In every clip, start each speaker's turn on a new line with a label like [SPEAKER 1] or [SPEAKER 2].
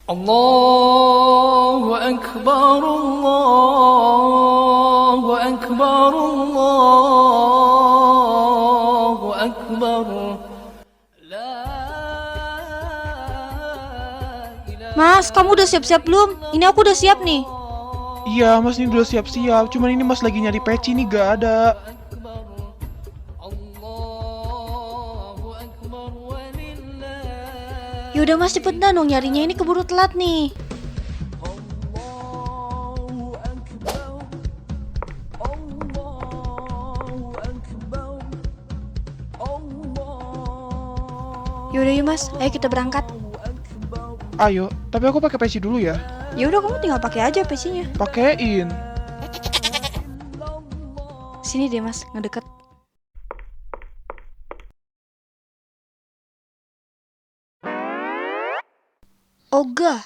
[SPEAKER 1] الله أكبر الله أكبر الله أكبر لا إله
[SPEAKER 2] Mas, kamu udah siap-siap belum? Ini aku udah siap nih.
[SPEAKER 3] Iya, Mas ini udah siap-siap. Cuman ini Mas lagi nyari peci nih gak ada.
[SPEAKER 1] الله أكبر ولله
[SPEAKER 2] Yaudah Mas, cepetan dong nyarinya, ini keburu telat nih. Yaudah yuk Mas, ayo kita berangkat.
[SPEAKER 3] Ayo, tapi aku pakai peci dulu ya.
[SPEAKER 2] Yaudah kamu tinggal pakai aja pecinya.
[SPEAKER 3] Pakein.
[SPEAKER 2] Sini deh Mas, ngedeket. Ogah,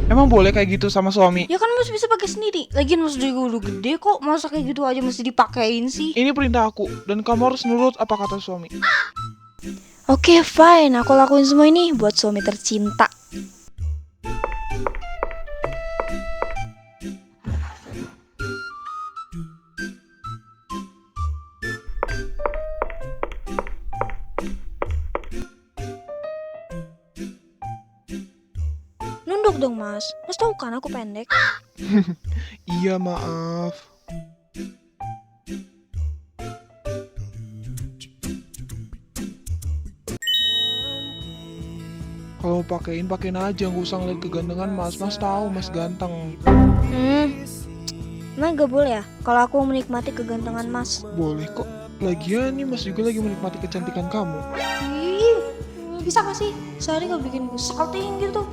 [SPEAKER 3] Emang boleh kayak gitu sama suami?
[SPEAKER 2] ya kan Mas bisa pakai sendiri. Lagian Mas juga udah gede kok, masa kayak gitu aja mesti dipakein sih.
[SPEAKER 3] Ini perintah aku, dan kamu harus nurut apa kata suami.
[SPEAKER 2] Oke, fine, aku lakuin semua ini buat suami tercinta. Nunduk dong Mas, Mas tahu kan aku pendek.
[SPEAKER 3] Iya, maaf. Kalau pakein aja, nggak usah ngeliat kegantengan Mas. Mas tahu Mas ganteng.
[SPEAKER 2] Emang gak boleh ya kalau aku menikmati kegantengan Mas?
[SPEAKER 3] Boleh kok. Lagian nih Mas juga lagi menikmati kecantikan kamu.
[SPEAKER 2] Ih, bisa gak sih? Sehari gak bikin gue salting gitu.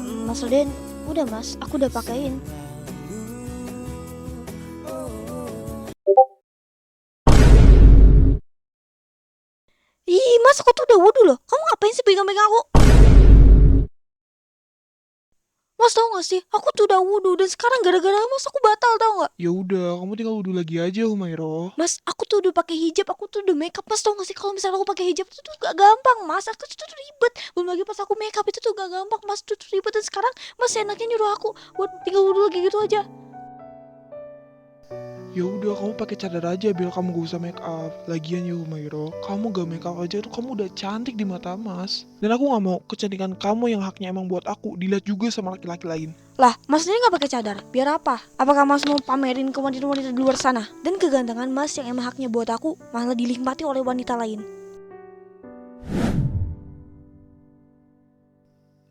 [SPEAKER 2] Mas Raden, udah Mas, aku udah pakein. Ih, Mas, aku tuh udah wudhu loh. Kamu ngapain sih pegang-pegang aku? Mas tau gak sih, aku tuh udah wudhu dan sekarang gara-gara Mas aku batal tau gak?
[SPEAKER 3] Ya udah, kamu tinggal wudhu lagi aja, Humairo.
[SPEAKER 2] Mas, aku tuh udah pakai hijab, aku tuh udah makeup. Mas tau gak sih kalau misalnya aku pakai hijab itu tuh gak gampang, Mas. Aku tuh ribet. Belum lagi pas aku makeup itu tuh gak gampang, Mas. Tuh ribet dan sekarang Mas enaknya nyuruh aku buat tinggal wudhu lagi gitu aja.
[SPEAKER 3] Ya udah, kamu pakai cadar aja biar kamu gak usah make up. Lagian ya Humairo, kamu gak make up aja tuh kamu udah cantik di mata Mas. Dan aku gak mau kecantikan kamu yang haknya emang buat aku dilihat juga sama laki-laki lain.
[SPEAKER 2] Lah, Mas ini gak pakai cadar. Biar apa? Apakah Mas mau pamerin ke wanita-wanita di luar sana? Dan kegantengan Mas yang emang haknya buat aku malah dinikmati oleh wanita lain.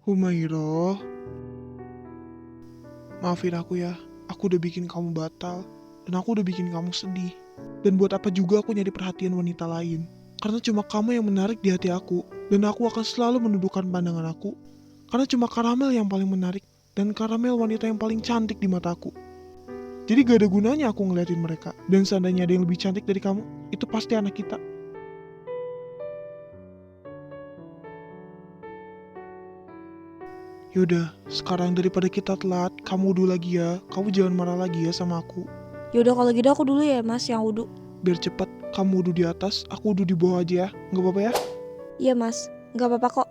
[SPEAKER 3] Humairo, maafin aku ya. Aku udah bikin kamu batal. Dan aku udah bikin kamu sedih. Dan buat apa juga aku nyari perhatian wanita lain. Karena cuma kamu yang menarik di hati aku. Dan aku akan selalu menundukkan pandangan aku. Karena cuma Karamel yang paling menarik. Dan Karamel wanita yang paling cantik di mataku. Jadi gak ada gunanya aku ngeliatin mereka. Dan seandainya ada yang lebih cantik dari kamu, itu pasti anak kita. Yaudah, sekarang daripada kita telat, kamu wudhu lagi ya. Kamu jangan marah lagi ya sama aku.
[SPEAKER 2] Yaudah kalau gitu aku dulu ya Mas yang wudhu.
[SPEAKER 3] Biar cepet, kamu wudhu di atas, aku wudhu di bawah aja ya. Gak apa-apa ya?
[SPEAKER 2] Iya Mas, gak apa-apa kok.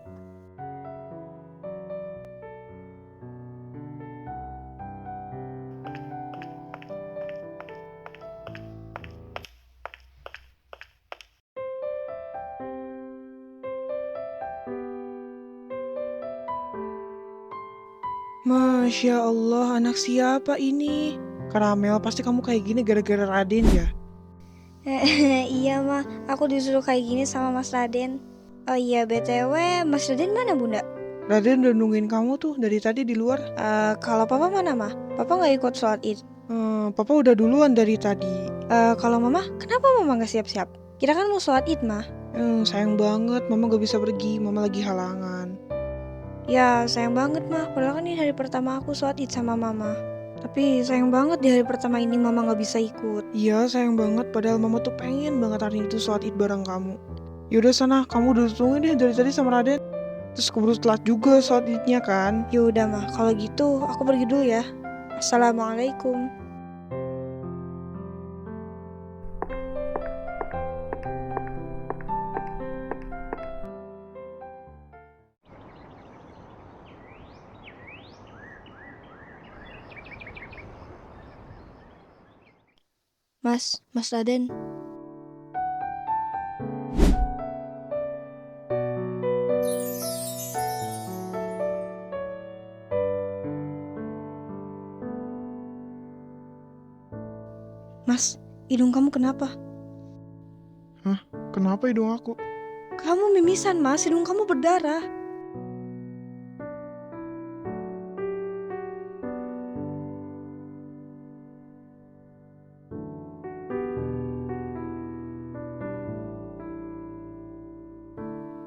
[SPEAKER 3] Masya Allah, anak siapa ini? Karamel, pasti kamu kayak gini gara-gara Raden ya?
[SPEAKER 2] Iya mah, aku disuruh kayak gini sama Mas Raden. Oh iya BTW, Mas Raden mana bunda?
[SPEAKER 3] Raden udah nungguin kamu tuh dari tadi di luar.
[SPEAKER 2] Kalau papa mana mah? Papa gak ikut sholat id.
[SPEAKER 3] Papa udah duluan dari tadi.
[SPEAKER 2] Kalau mama, kenapa mama gak siap-siap? Kita kan mau sholat id mah.
[SPEAKER 3] Sayang banget, mama gak bisa pergi, mama lagi halangan.
[SPEAKER 2] Ya sayang banget mah, padahal kan ini hari pertama aku sholat id sama mama. Tapi sayang banget di hari pertama ini mama gak bisa ikut.
[SPEAKER 3] Iya, sayang banget, padahal mama tuh pengen banget hari itu sholat id bareng kamu. Yaudah sana, kamu udah tungguin deh dari tadi sama Raden. Terus keburu telat juga sholat idnya kan.
[SPEAKER 2] Ya udah mah, kalau gitu aku pergi dulu ya. Assalamualaikum. Mas Raden. Mas, hidung kamu kenapa?
[SPEAKER 3] Kenapa hidung aku?
[SPEAKER 2] Kamu mimisan, Mas. Hidung kamu berdarah.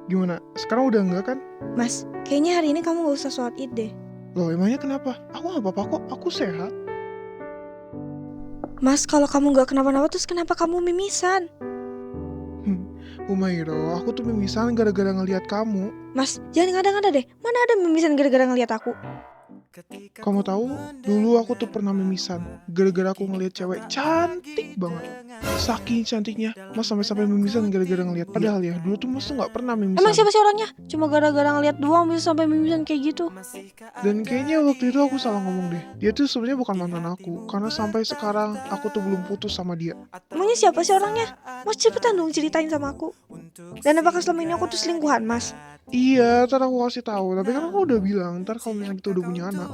[SPEAKER 3] Gimana? Sekarang udah enggak kan?
[SPEAKER 2] Mas, kayaknya hari ini kamu gak usah sholat id deh.
[SPEAKER 3] Loh emangnya kenapa? Aku gak apa-apa kok, aku sehat.
[SPEAKER 2] Mas, kalau kamu gak kenapa-napa terus kenapa kamu mimisan?
[SPEAKER 3] Humairo, aku tuh mimisan gara-gara ngelihat kamu.
[SPEAKER 2] Mas, jangan ngada-ngada deh. Mana ada mimisan gara-gara ngeliat aku?
[SPEAKER 3] Kamu tahu, dulu aku tuh pernah mimisan gara-gara aku ngelihat cewek cantik banget. Saking cantiknya, Mas sampai mimisan gara-gara ngelihat. Padahal ya, dulu tuh Mas tuh nggak pernah mimisan.
[SPEAKER 2] Emang siapa sih orangnya? Cuma gara-gara ngeliat doang bisa sampai mimisan kayak gitu.
[SPEAKER 3] Dan kayaknya waktu itu aku salah ngomong deh. Dia tuh sebenarnya bukan mantan aku, karena sampai sekarang aku tuh belum putus sama dia.
[SPEAKER 2] Emangnya siapa sih orangnya? Mas cepetan dong ceritain sama aku. Dan apakah selama ini aku tuh selingkuhan, Mas?
[SPEAKER 3] Iya, ntar aku kasih tahu. Tapi kan aku udah bilang, ntar kalau misalnya kita udah punya anak.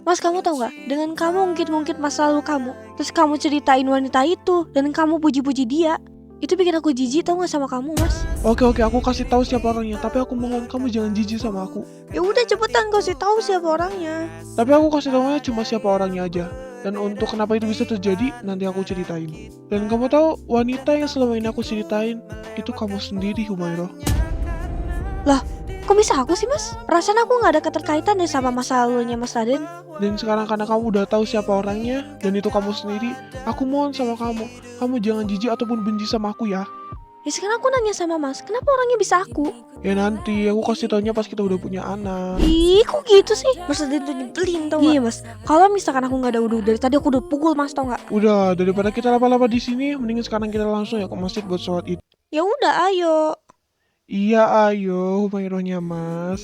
[SPEAKER 2] Mas, kamu tahu nggak? Dengan kamu ngungkit-ngungkit masa lalu kamu, terus kamu ceritain wanita itu, dan kamu puji-puji dia, itu bikin aku jijik, tau nggak sama kamu, Mas?
[SPEAKER 3] Oke, aku kasih tahu siapa orangnya. Tapi aku mohon kamu jangan jijik sama aku.
[SPEAKER 2] Ya udah cepetan kasih tahu siapa orangnya.
[SPEAKER 3] Tapi aku kasih tahunya cuma siapa orangnya aja. Dan untuk kenapa itu bisa terjadi, nanti aku ceritain. Dan kamu tahu, wanita yang selama ini aku ceritain, itu kamu sendiri, Humairo.
[SPEAKER 2] Lah, kok bisa aku sih, Mas? Perasaan aku nggak ada keterkaitan deh sama masa lalunya Mas Raden.
[SPEAKER 3] Dan sekarang karena kamu udah tahu siapa orangnya, dan itu kamu sendiri, aku mohon sama kamu jangan jijik ataupun benci sama aku ya.
[SPEAKER 2] Ya sekarang aku nanya sama Mas, kenapa orangnya bisa aku?
[SPEAKER 3] Ya nanti, aku kasih taunya pas kita udah punya anak.
[SPEAKER 2] Ih, kok gitu sih? Mas Raden tuh nyebelin tau gak? Iya, Mas. Kalau misalkan aku nggak ada udah dari tadi aku udah pukul Mas, tau nggak?
[SPEAKER 3] Udah, daripada kita lama-lama di sini, mendingan sekarang kita langsung ya ke masjid buat sholat id.
[SPEAKER 2] Ya udah, ayo.
[SPEAKER 3] Iya, ayo, Humaironya Mas.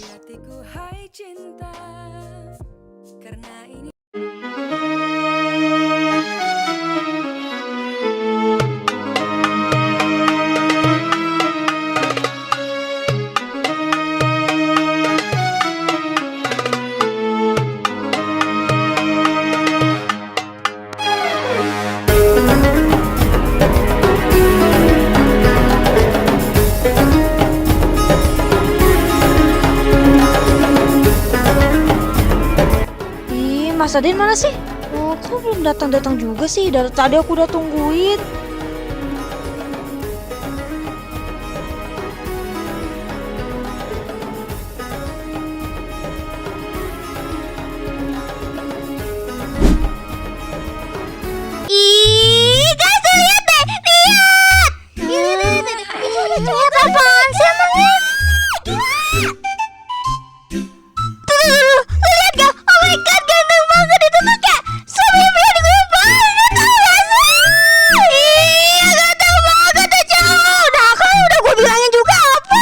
[SPEAKER 2] Ih, Mas Raden mana sih? Oh, kok belum datang-datang juga sih? Dari tadi aku udah tungguin. Ih, guys, lihat deh, lihat. Lihat apaan sih emangnya? Tuh, lihat gak? Oh my god, ganteng banget itu tuh kayak semimpian gue banget, tau gak sih? Iya, ganteng banget tuh cowok. Nah, kan udah gue bilangin juga apa?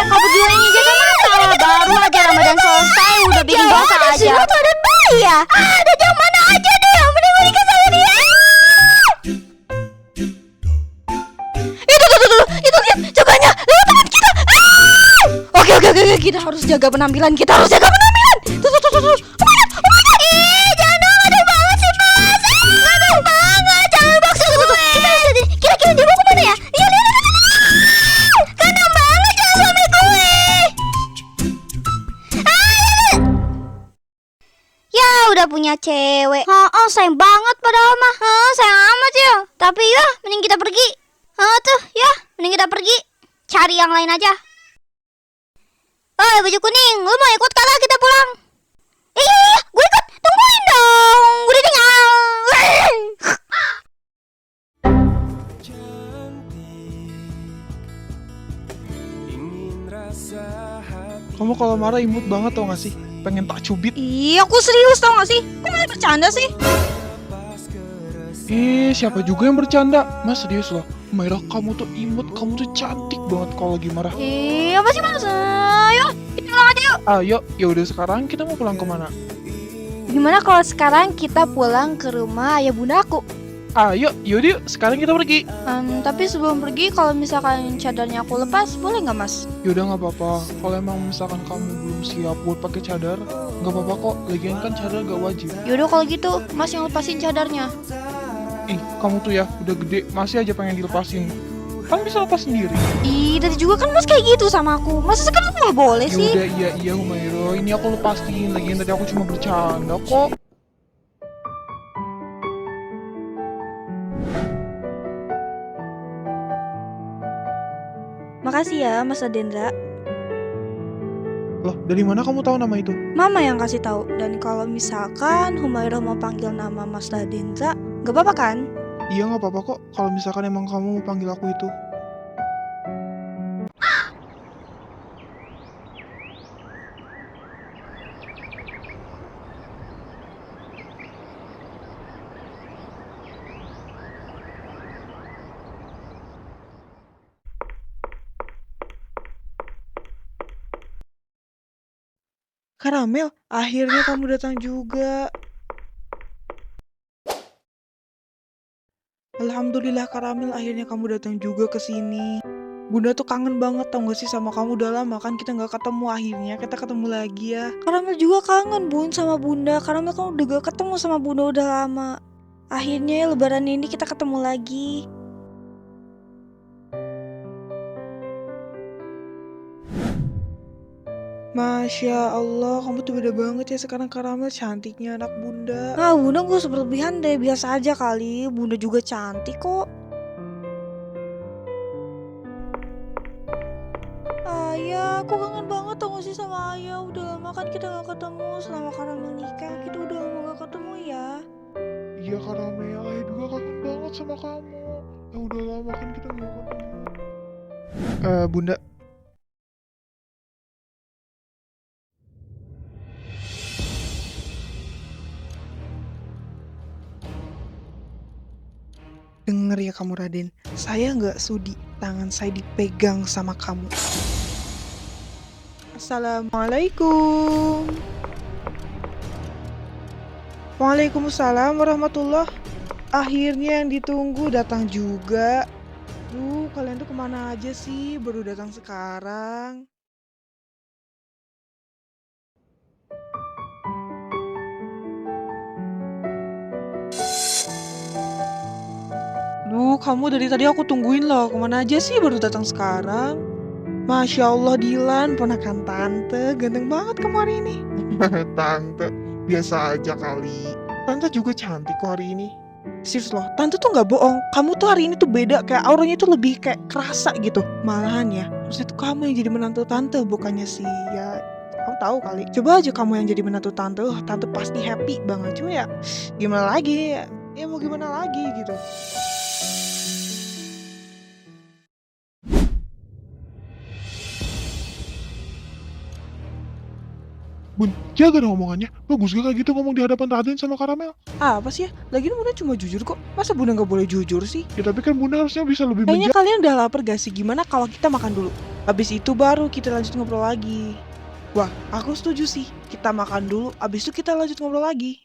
[SPEAKER 2] Kamu bilangin jaga mata lah. Baru aja Ramadan selesai udah bikin dosa aja. Ada dan bayi ya? Ada yang mana aja deh yang mending gue nikah sama dia. Itu lihat, cobanya, lihat teman kita. Oke, kita harus jaga penampilan, Tuh. Oh my god. Ih, jangan dong, ganteng banget sih, Mas. Ganteng banget, jangan paksa gue. Kira-kira dia mau kemana ya? Iya, lihat. Ganteng banget, jangan suami gue. Ya, udah punya cewek. Sayang banget padahal mah. Sayang amat ya. Tapi ya, mending kita pergi. Mending kita pergi. Cari yang lain aja. Baju kuning, lu mau ikut kakak kita pulang? Iya, gue ikut. Tungguin dong, gue udah tinggal.
[SPEAKER 3] Kamu Aku kalau marah imut banget tau gak sih? Pengen tak cubit.
[SPEAKER 2] Ih, aku serius tau gak sih? Kok malah bercanda sih?
[SPEAKER 3] Siapa juga yang bercanda? Mas serius loh. Humairah, kamu tuh imut, kamu tuh cantik banget kalau lagi marah.
[SPEAKER 2] Ih, apa sih mas? Ayo, kita pulang aja yuk.
[SPEAKER 3] Ayo, yaudah sekarang kita mau pulang kemana?
[SPEAKER 2] Gimana kalau sekarang kita pulang ke rumah ayah bunda aku?
[SPEAKER 3] Ayo, yaudah yuk, sekarang kita pergi.
[SPEAKER 2] Tapi sebelum pergi, kalau misalkan cadarnya aku lepas, boleh nggak mas?
[SPEAKER 3] Yaudah nggak apa-apa. Kalau emang misalkan kamu belum siap buat pakai cadar, nggak apa-apa kok. Lagian kan cadar gak wajib.
[SPEAKER 2] Yaudah kalau gitu, mas yang lepasin cadarnya.
[SPEAKER 3] Kamu tuh ya udah gede masih aja pengen dilepasin. Kan bisa lepas sendiri.
[SPEAKER 2] Ih, tadi juga kan mas kayak gitu sama aku. Masa sekarang aku nggak boleh sih?
[SPEAKER 3] Yaudah iya Humairah, ini aku lepasin. Lagian tadi aku cuma bercanda kok.
[SPEAKER 2] Makasih ya mas Adendra.
[SPEAKER 3] Loh, dari mana kamu tahu nama itu?
[SPEAKER 2] Mama yang kasih tahu. Dan kalau misalkan Humairah mau panggil nama mas Adendra, nggak apa-apa kan?
[SPEAKER 3] Iya nggak apa-apa kok. Kalau misalkan emang kamu mau panggil aku itu. Karamel, akhirnya kamu datang juga. Alhamdulillah Karamel, akhirnya kamu datang juga ke sini. Bunda tuh kangen banget tau gak sih sama kamu, udah lama kan kita nggak ketemu, akhirnya kita ketemu lagi ya.
[SPEAKER 2] Karamel juga kangen bun sama bunda. Karamel kan udah gak ketemu sama bunda udah lama. Akhirnya lebaran ini kita ketemu lagi.
[SPEAKER 3] Masya Allah, kamu tuh beda banget ya sekarang Karamel, cantiknya anak bunda.
[SPEAKER 2] Ah bunda gue berlebihan deh, biasa aja kali. Bunda juga cantik kok. Ayah, aku kangen banget tau gak sih sama ayah. Udah lama kan kita gak ketemu. Selama Karamel nikah, kita udah lama gak ketemu ya.
[SPEAKER 3] Iya Karamel, ayah juga kangen banget sama kamu. Udah lama kan kita nggak ketemu. Bunda. Dengar ya kamu Raden, saya nggak sudi tangan saya dipegang sama kamu. Assalamualaikum. Waalaikumsalam warahmatullah. Akhirnya yang ditunggu datang juga. Kalian tuh kemana aja sih? Baru datang sekarang. Kamu dari tadi aku tungguin loh. Kemana aja sih baru datang sekarang? Masya Allah Dilan, ponakan tante. Ganteng banget kamu hari ini. Tante, biasa aja kali. Tante juga cantik kok hari ini. Serius loh, tante tuh gak bohong. Kamu tuh hari ini tuh beda, kayak auranya tuh lebih kayak kerasa gitu. Malahan ya, harusnya tuh kamu yang jadi menantu tante, bukannya sih ya. Kamu tahu kali. Coba aja kamu yang jadi menantu tante, tante pasti happy banget. Cuma ya, gimana lagi? Ya mau gimana lagi gitu. Bun, jaga dong omongannya. Bagus gak kayak gitu ngomong di hadapan Raden sama Karamel? Apa sih ya? Lagian Bunda cuma jujur kok. Masa Bunda gak boleh jujur sih? Ya tapi kan Bunda harusnya bisa lebih kayaknya kalian udah lapar gak sih? Gimana kalau kita makan dulu? Habis itu baru kita lanjut ngobrol lagi. Wah, aku setuju sih. Kita makan dulu, habis itu kita lanjut ngobrol lagi.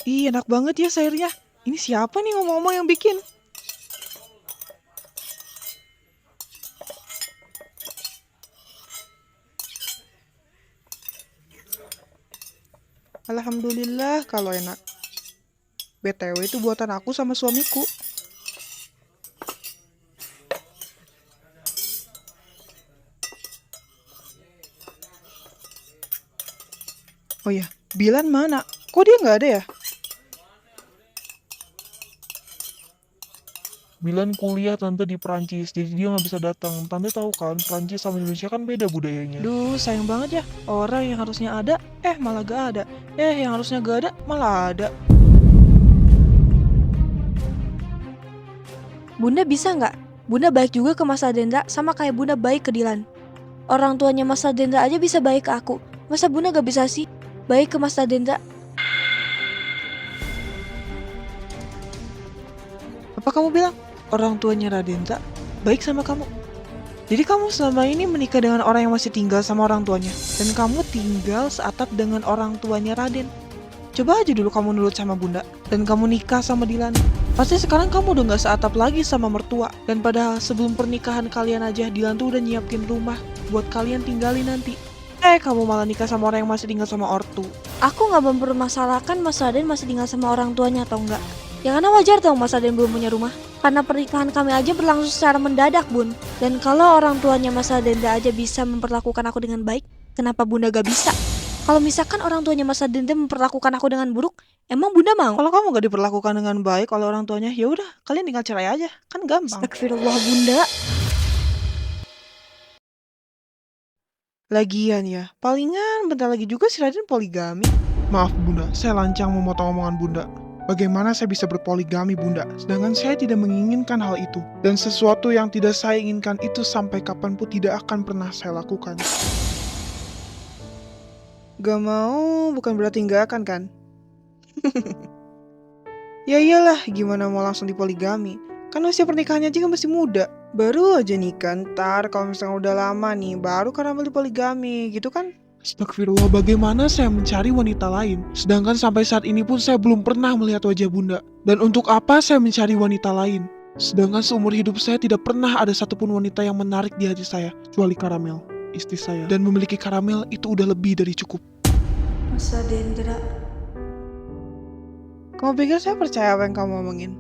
[SPEAKER 3] Ih, enak banget ya sayurnya. Ini siapa nih ngomong-ngomong yang bikin? Alhamdulillah kalau enak. BTW itu buatan aku sama suamiku. Oh ya, Bilan mana? Kok dia nggak ada ya? Milan kuliah tante di Prancis, jadi dia nggak bisa datang. Tante tahu kan, Prancis sama Indonesia kan beda budayanya.
[SPEAKER 4] Duh, sayang banget ya. Orang yang harusnya ada, malah gak ada. Yang harusnya gak ada, malah ada.
[SPEAKER 2] Bunda bisa nggak? Bunda baik juga ke Mas Adendra sama kayak Bunda baik ke Dilan. Orang tuanya Mas Adendra aja bisa baik ke aku. Masa Bunda gak bisa sih baik ke Mas Adendra?
[SPEAKER 4] Apa kamu bilang? Orang tuanya Radendra baik sama kamu? Jadi kamu selama ini menikah dengan orang yang masih tinggal sama orang tuanya. Dan kamu tinggal seatap dengan orang tuanya Raden. Coba aja dulu kamu nurut sama bunda. Dan kamu nikah sama Dilan. Pasti sekarang kamu udah gak seatap lagi sama mertua. Dan padahal sebelum pernikahan kalian aja Dilan tuh udah nyiapin rumah buat kalian tinggalin nanti. Kamu malah nikah sama orang yang masih tinggal sama ortu.
[SPEAKER 2] Aku nggak mempermasalahkan Mas Raden masih tinggal sama orang tuanya atau enggak. Ya karena wajar dong Mas Raden belum punya rumah. Karena pernikahan kami aja berlangsung secara mendadak, Bun. Dan kalau orang tuanya Mas Raden aja bisa memperlakukan aku dengan baik, kenapa Bunda gak bisa? Kalau misalkan orang tuanya Mas Raden memperlakukan aku dengan buruk, emang Bunda mau?
[SPEAKER 4] Kalau kamu gak diperlakukan dengan baik oleh orang tuanya, ya udah kalian tinggal cerai aja. Kan gampang.
[SPEAKER 2] Astagfirullah Bunda.
[SPEAKER 4] Lagian ya, palingan bentar lagi juga si Raden poligami.
[SPEAKER 3] Maaf bunda, saya lancang memotong omongan bunda. Bagaimana saya bisa berpoligami bunda, sedangkan saya tidak menginginkan hal itu. Dan sesuatu yang tidak saya inginkan itu sampai kapanpun tidak akan pernah saya lakukan.
[SPEAKER 4] Gak mau bukan berarti gak akan kan? Ya iyalah, gimana mau langsung dipoligami? Kan usia pernikahannya aja kan masih muda. Baru aja nikah, ntar kalau misalnya udah lama nih, baru karamel dipoligami, gitu kan?
[SPEAKER 3] Astagfirullah, bagaimana saya mencari wanita lain? Sedangkan sampai saat ini pun saya belum pernah melihat wajah bunda. Dan untuk apa saya mencari wanita lain? Sedangkan seumur hidup saya tidak pernah ada satupun wanita yang menarik di hati saya, kecuali Karamel, istri saya. Dan memiliki Karamel itu udah lebih dari cukup.
[SPEAKER 2] Mas Adendra.
[SPEAKER 4] Kamu pikir saya percaya apa yang kamu omongin?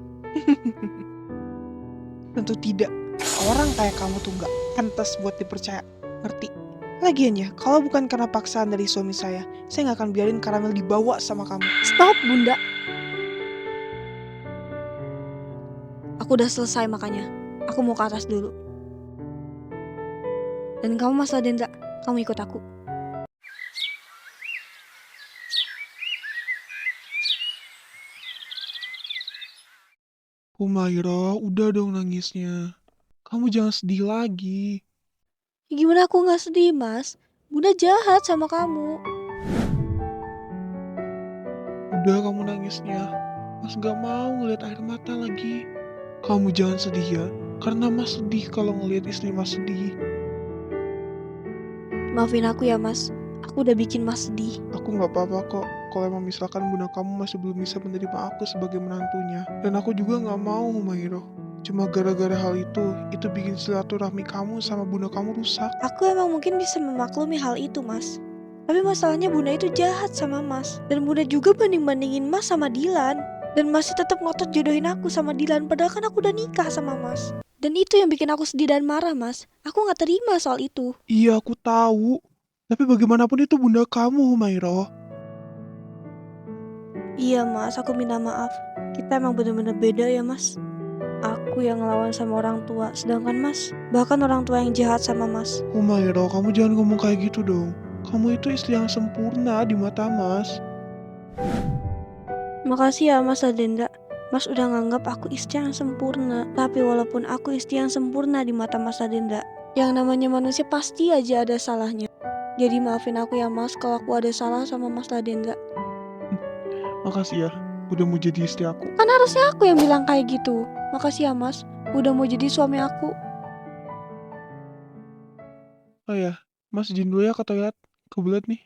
[SPEAKER 4] Tentu tidak. Orang kayak kamu tuh gak pantas buat dipercaya. Ngerti? Lagian ya, kalau bukan karena paksaan dari suami saya gak akan biarin Karamel dibawa sama kamu.
[SPEAKER 2] Stop Bunda. Aku udah selesai makanya. Aku mau ke atas dulu. Dan kamu Mas Adendra, kamu ikut aku.
[SPEAKER 3] Humaira, udah dong nangisnya. Kamu jangan sedih lagi.
[SPEAKER 2] Ya gimana aku gak sedih Mas? Bunda jahat sama kamu.
[SPEAKER 3] Udah kamu nangisnya. Mas gak mau ngeliat air mata lagi. Kamu jangan sedih ya. Karena Mas sedih kalau ngeliat istri Mas sedih.
[SPEAKER 2] Maafin aku ya Mas. Aku udah bikin Mas sedih.
[SPEAKER 3] Aku gak apa-apa kok. Kalau emang misalkan bunda kamu masih belum bisa menerima aku sebagai menantunya. Dan aku juga gak mau Humaira. Cuma gara-gara hal itu bikin silaturahmi kamu sama bunda kamu rusak.
[SPEAKER 2] Aku emang mungkin bisa memaklumi hal itu Mas. Tapi masalahnya Bunda itu jahat sama Mas. Dan Bunda juga banding-bandingin Mas sama Dilan. Dan masih tetap ngotot jodohin aku sama Dilan. Padahal kan aku udah nikah sama Mas. Dan itu yang bikin aku sedih dan marah Mas. Aku gak terima soal itu.
[SPEAKER 3] Iya aku tahu. Tapi bagaimanapun itu bunda kamu Humaira.
[SPEAKER 2] Iya Mas, aku minta maaf. Kita emang bener-bener beda ya Mas. Aku yang ngelawan sama orang tua. Sedangkan Mas, bahkan orang tua yang jahat sama Mas.
[SPEAKER 3] Humaira, kamu jangan ngomong kayak gitu dong. Kamu itu istri yang sempurna di mata Mas.
[SPEAKER 2] Makasih ya Mas Adenda. Mas udah nganggap aku istri yang sempurna. Tapi walaupun aku istri yang sempurna di mata Mas Adenda, yang namanya manusia pasti aja ada salahnya. Jadi maafin aku ya Mas kalau aku ada salah sama Mas Adenda.
[SPEAKER 3] Makasih ya, udah mau jadi istri aku.
[SPEAKER 2] Kan harusnya aku yang bilang kayak gitu. Makasih ya Mas, udah mau jadi suami aku.
[SPEAKER 3] Oh ya, Mas izin dulu ya ke toilet. Kebelet nih.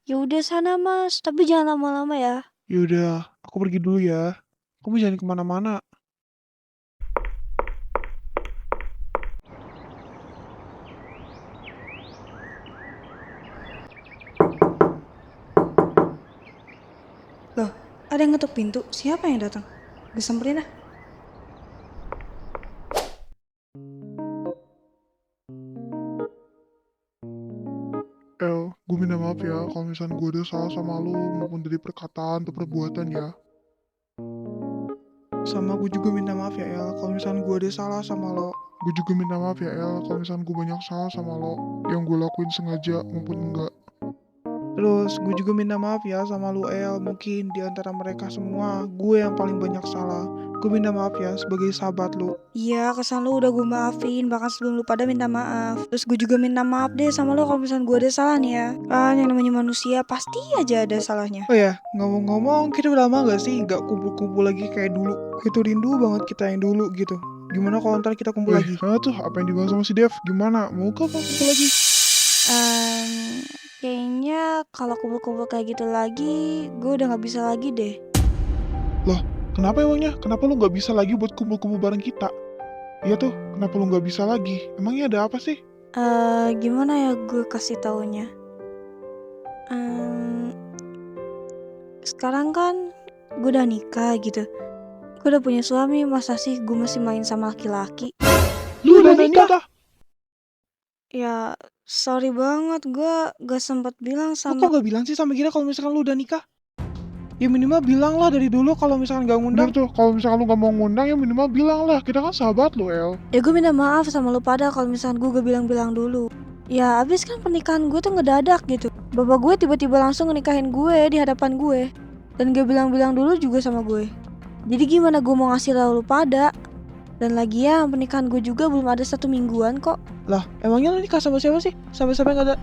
[SPEAKER 2] Ya udah sana Mas, tapi jangan lama-lama ya.
[SPEAKER 3] Yaudah, aku pergi dulu ya. Kamu jangan kemana-mana.
[SPEAKER 4] Loh, ada yang ngetuk pintu. Siapa yang datang? Gue samperin dah.
[SPEAKER 3] Gue minta maaf ya kalau misalnya gue ada salah sama lu maupun dari perkataan atau perbuatan ya. Sama gue juga minta maaf ya El, kalau misalnya gue ada salah sama lo. Gue juga minta maaf ya El, kalau misalnya gue banyak salah sama lo, yang gue lakuin sengaja maupun enggak. Terus gue juga minta maaf ya sama lu El, mungkin di antara mereka semua gue yang paling banyak salah. Gue minta maaf ya sebagai sahabat lu.
[SPEAKER 2] Iya, kesan lu udah gue maafin, bahkan sebelum lu pada minta maaf. Terus gue juga minta maaf deh sama lo kalau misalnya gue ada salah nih ya. Kan yang namanya manusia pasti aja ada salahnya.
[SPEAKER 3] Oh ya, ngomong-ngomong, kita udah lama gak sih gak kumpul-kumpul lagi kayak dulu? Itu rindu banget kita yang dulu gitu. Gimana kalau ntar kita kumpul lagi? Tuh apa yang dibahas sama si Dev? Gimana? Mau gak kumpul lagi?
[SPEAKER 2] Kayaknya kalau kumpul-kumpul kayak gitu lagi, gue udah gak bisa lagi deh.
[SPEAKER 3] Loh, kenapa emangnya? Kenapa lu gak bisa lagi buat kumpul-kumpul bareng kita? Iya tuh, kenapa lu gak bisa lagi? Emangnya ada apa sih?
[SPEAKER 2] Gimana ya gue kasih taunya? Sekarang kan gue udah nikah gitu. Gue udah punya suami, masa sih gue masih main sama laki-laki?
[SPEAKER 3] Lu udah nikah?
[SPEAKER 2] Ya, sorry banget, gue gak sempat bilang
[SPEAKER 3] Lu
[SPEAKER 2] sama...
[SPEAKER 3] kok gak bilang sih sama Gira kalau misalkan lu udah nikah? Ya minimal bilang lah dari dulu kalau misalkan gak ngundang. Bener tuh, kalau misalkan lu gak mau ngundang ya minimal bilang lah. Kita kan sahabat lu, El.
[SPEAKER 2] Ya gue minta maaf sama lu pada kalau misalnya gue gak bilang-bilang dulu. Ya abis kan pernikahan gue tuh ngedadak gitu. Bapak gue tiba-tiba langsung nikahin gue di hadapan gue. Dan gak bilang-bilang dulu juga sama gue. Jadi gimana gue mau ngasih tau lu pada? Dan lagian pernikahan gue juga belum ada 1 mingguan kok.
[SPEAKER 3] Lah, emangnya lu nikah sama siapa sih? Sampai-sampai gak ada...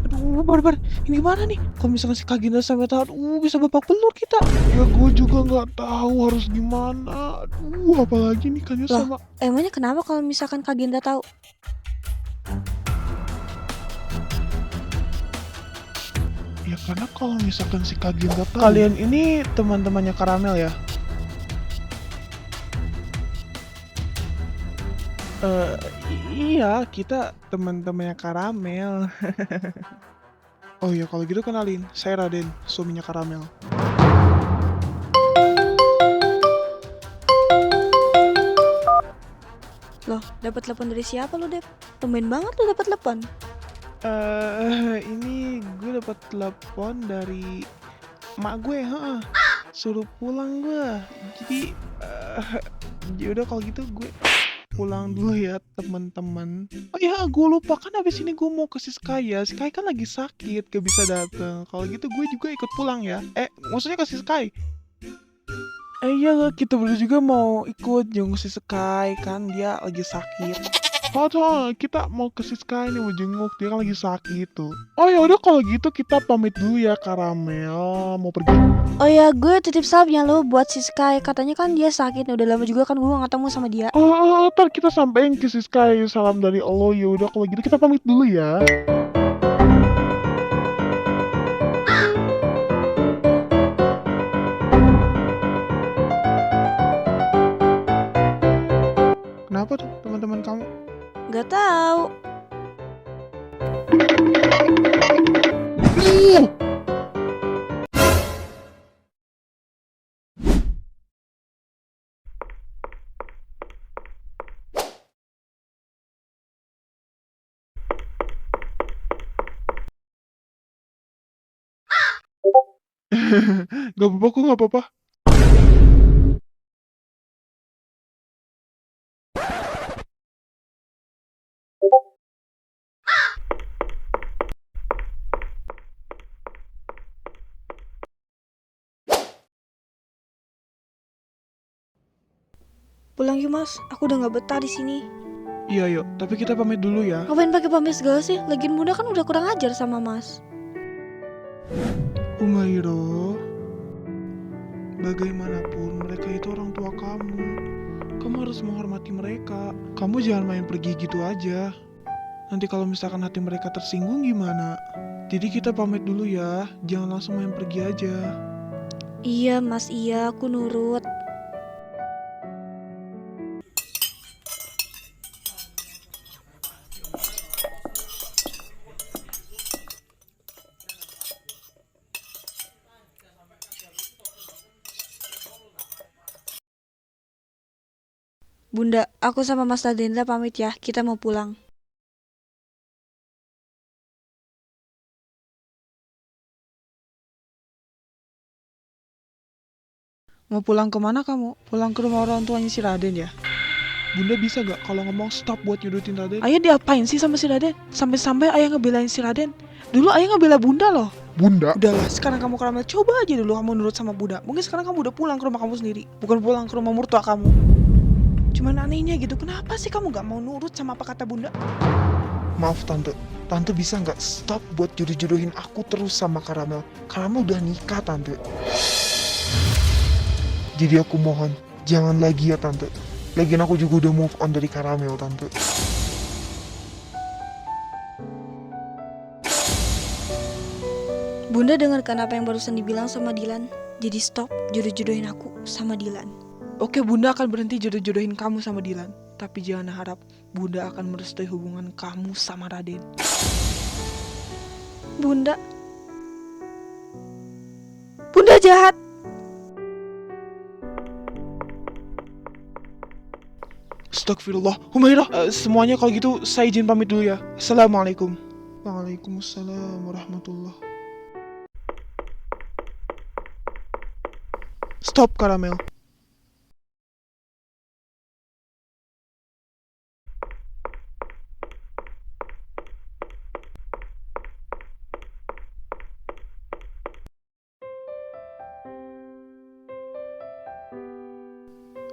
[SPEAKER 3] Aduh, Bar, ini gimana nih? Kalau misalkan si Kak Ginda sampai tahu, bisa babak belur kita. Ya gue juga nggak tahu harus gimana. Aduh, apalagi nikahnya
[SPEAKER 2] Lah,
[SPEAKER 3] sama...
[SPEAKER 2] emangnya kenapa kalau misalkan Kak Ginda tahu?
[SPEAKER 3] Ya karena kalau misalkan si Kak Ginda tahu... Kalian ini teman-temannya Karamel ya? Iya, kita teman-temannya Karamel. Oh iya, kalau gitu kenalin, saya Raden, suaminya Karamel.
[SPEAKER 2] Loh, dapat telepon dari siapa lu, Dep? Tumben banget lu dapat telepon.
[SPEAKER 3] Ini gue dapat telepon dari mak gue, suruh pulang gue. Jadi, yaudah kalau gitu gue pulang dulu ya teman-teman. Oh ya, gue lupa kan abis ini gue mau ke Siskay ya. Siskay kan lagi sakit, gak bisa dateng. Kalau gitu gue juga ikut pulang ya. Maksudnya ke Siskay. Iya, kita berdua juga mau ikut jenguk Siskay kan dia lagi sakit. Oh, kita mau ke Siskay nih, mau jenguk, dia kan lagi sakit tuh. Oh ya udah kalau gitu kita pamit dulu ya Karamel, mau pergi.
[SPEAKER 2] Oh ya, gue titip salamnya lo buat si Sky. Katanya kan dia sakit, udah lama juga kan gue gak ketemu sama dia.
[SPEAKER 3] Ntar kita sampein ke Siskay, salam dari Allah. Ya udah kalau gitu kita pamit dulu ya. Kenapa tuh teman-teman kamu?
[SPEAKER 2] Gak tahu.
[SPEAKER 3] Gak apa-apa kok, gak apa-apa.
[SPEAKER 2] Pulang yuk mas, aku udah gak betah di sini.
[SPEAKER 3] Iya yuk, tapi kita pamit dulu ya.
[SPEAKER 2] Ngapain pakai pamit segala sih? Lagian bunda kan udah kurang ajar sama mas.
[SPEAKER 3] Umairo, bagaimanapun mereka itu orang tua kamu. Kamu harus menghormati mereka. Kamu jangan main pergi gitu aja. Nanti kalau misalkan hati mereka tersinggung gimana? Jadi kita pamit dulu ya, jangan langsung main pergi aja.
[SPEAKER 2] Iya mas, iya aku nurut. Bunda, aku sama Mas Ladendra pamit ya, kita mau pulang.
[SPEAKER 4] Mau pulang kemana kamu? Pulang ke rumah orang tuanya si Raden ya?
[SPEAKER 3] Bunda bisa gak kalau ngomong stop buat nyudutin Raden?
[SPEAKER 4] Ayah diapain sih sama si Raden? Sampai-sampai ayah ngebelain si Raden. Dulu ayah ngebela bunda loh.
[SPEAKER 3] Bunda,
[SPEAKER 4] Udahlah, sekarang kamu Karamel coba aja dulu kamu nurut sama bunda. Mungkin sekarang kamu udah pulang ke rumah kamu sendiri, bukan pulang ke rumah mertua kamu. Cuman anehnya gitu, kenapa sih kamu gak mau nurut sama apa kata bunda?
[SPEAKER 3] maaf tante. Tante bisa gak stop buat jodoh-jodohin aku terus sama Karamel? Karamel udah nikah tante. Jadi aku mohon, jangan lagi ya tante. Lagian aku juga udah move on dari Karamel tante.
[SPEAKER 2] Bunda dengarkan apa yang barusan dibilang sama Dilan. Jadi stop jodoh-jodohin aku sama Dilan.
[SPEAKER 4] Oke, bunda akan berhenti jodoh-jodohin kamu sama Dilan. Tapi jangan harap bunda akan merestui hubungan kamu sama Raden.
[SPEAKER 2] Bunda. Bunda jahat.
[SPEAKER 3] Astagfirullah. Humairah, semuanya kalau gitu saya izin pamit dulu ya. Assalamualaikum. Waalaikumsalam warahmatullah. Stop Karamel.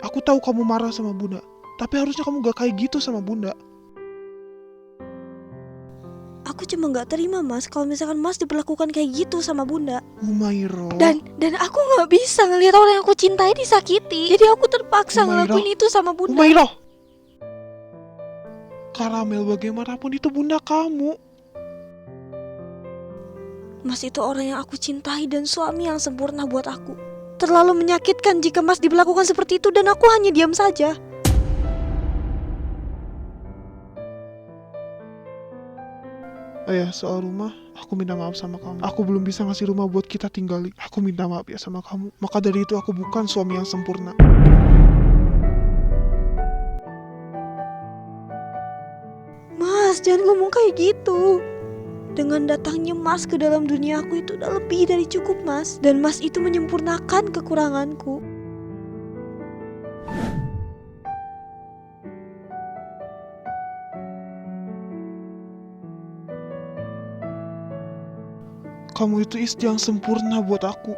[SPEAKER 3] Aku tahu kamu marah sama bunda, tapi harusnya kamu gak kayak gitu sama bunda.
[SPEAKER 2] Aku cuma gak terima mas kalau misalkan mas diperlakukan kayak gitu sama bunda.
[SPEAKER 3] Humairah.
[SPEAKER 2] Dan aku gak bisa ngelihat orang yang aku cintai disakiti. Jadi aku terpaksa
[SPEAKER 3] Humairah.
[SPEAKER 2] ngelakuin itu sama bunda.
[SPEAKER 3] Humairah. Karamel bagaimanapun itu bunda kamu.
[SPEAKER 2] Mas itu orang yang aku cintai dan suami yang sempurna buat aku. Terlalu menyakitkan jika mas diperlakukan seperti itu dan aku hanya diam saja.
[SPEAKER 3] Ayah, soal rumah, aku minta maaf sama kamu. Aku belum bisa ngasih rumah buat kita tinggali. Aku minta maaf ya sama kamu. Maka dari itu aku bukan suami yang sempurna.
[SPEAKER 2] Mas, jangan ngomong kayak gitu. Dengan datangnya mas ke dalam dunia aku itu udah lebih dari cukup mas. Dan mas itu menyempurnakan kekuranganku.
[SPEAKER 3] Kamu itu istri yang sempurna buat aku.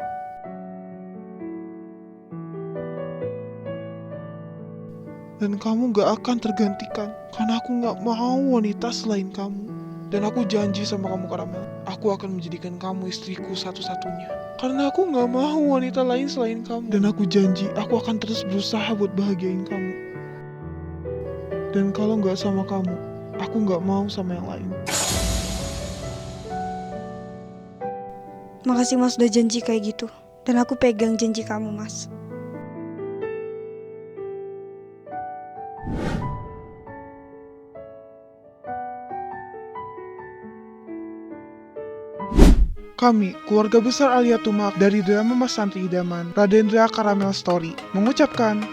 [SPEAKER 3] Dan kamu gak akan tergantikan. Karena aku gak mau wanita selain kamu. Dan aku janji sama kamu Karamel, aku akan menjadikan kamu istriku satu-satunya. Karena aku gak mau wanita lain selain kamu. Dan aku janji, aku akan terus berusaha buat bahagiain kamu. Dan kalau gak sama kamu, aku gak mau sama yang lain.
[SPEAKER 2] Makasih mas udah janji kayak gitu. Dan aku pegang janji kamu mas.
[SPEAKER 3] Kami, keluarga besar Alia Tumak dari drama Mas Santri Idaman, Radendra Karamel Story, mengucapkan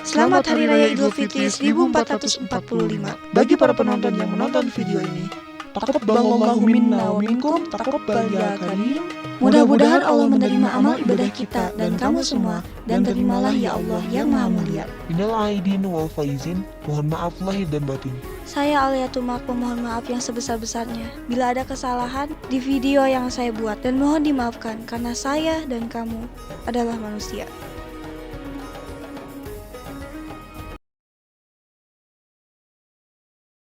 [SPEAKER 2] Selamat Hari Raya Idul Fitri 1445 bagi para penonton yang menonton video ini.
[SPEAKER 3] Taqabbalallahu minna wa minkum, taqabbal ya karim.
[SPEAKER 2] Mudah-mudahan Allah menerima amal ibadah kita dan kamu semua. Dan terimalah ya Allah yang maha mulia.
[SPEAKER 3] Minal aidin wal faizin, mohon maaf lahir dan batin.
[SPEAKER 2] Saya Alia Tumak memohon maaf yang sebesar-besarnya bila ada kesalahan di video yang saya buat. Dan mohon dimaafkan karena saya dan kamu adalah manusia.